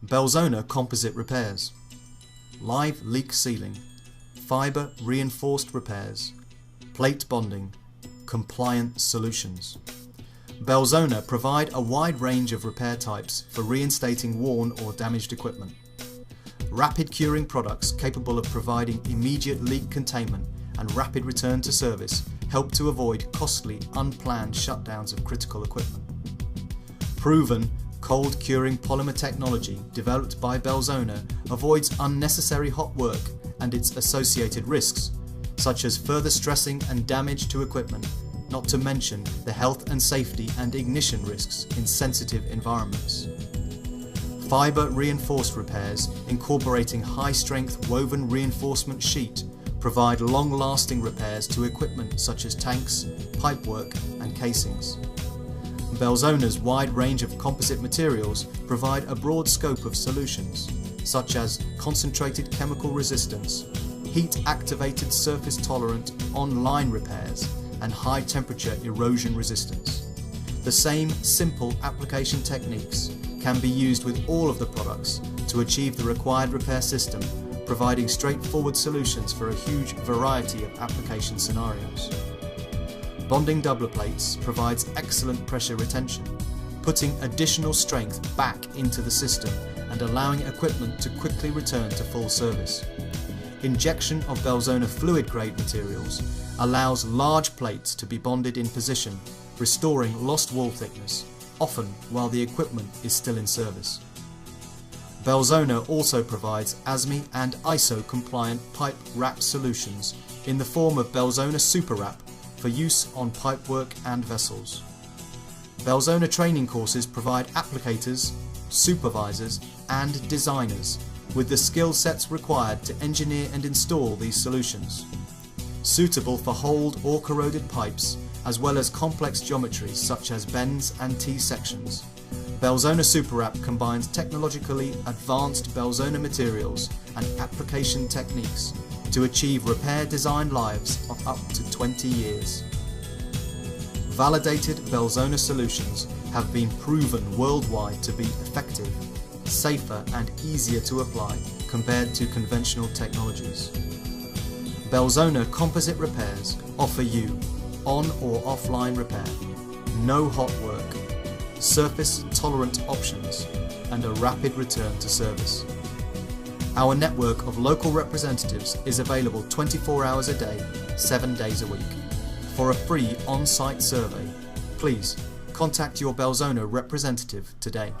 Belzona composite repairs, live leak sealing, fibre reinforced repairs, plate bonding, compliant solutions. Belzona provide a wide range of repair types for reinstating worn or damaged equipment. Rapid curing products capable of providing immediate leak containment and rapid return to service help to avoid costly, unplanned shutdowns of critical equipment. Proven cold curing polymer technology developed by Belzona avoids unnecessary hot work and its associated risks, such as further stressing and damage to equipment, not to mention the health and safety and ignition risks in sensitive environments. Fibre reinforced repairs incorporating high-strength woven reinforcement sheet provide long-lasting repairs to equipment such as tanks, pipework and casings. Belzona's wide range of composite materials provide a broad scope of solutions, such as concentrated chemical resistance, heat-activated surface-tolerant on-line repairs, and high-temperature erosion resistance. The same simple application techniques can be used with all of the products to achieve the required repair system, providing straightforward solutions for a huge variety of application scenarios. Bonding doubler plates provides excellent pressure retention, putting additional strength back into the system and allowing equipment to quickly return to full service. Injection of Belzona fluid grade materials allows large plates to be bonded in position, restoring lost wall thickness, often while the equipment is still in service. Belzona also provides ASME and ISO compliant pipe wrap solutions in the form of Belzona Super Wrap for use on pipework and vessels. Belzona training courses provide applicators, supervisors and designers with the skill sets required to engineer and install these solutions. Suitable for holed or corroded pipes as well as complex geometries such as bends and T-sections. Belzona Super Wrap combines technologically advanced Belzona materials and application techniques to achieve repair design lives of up to 20 years. Validated Belzona solutions have been proven worldwide to be effective, safer and easier to apply compared to conventional technologies. Belzona composite repairs offer you on or offline repair, no hot work, surface tolerant options and a rapid return to service. Our network of local representatives is available 24 hours a day, 7 days a week. For a free on-site survey, please contact your Belzona representative today.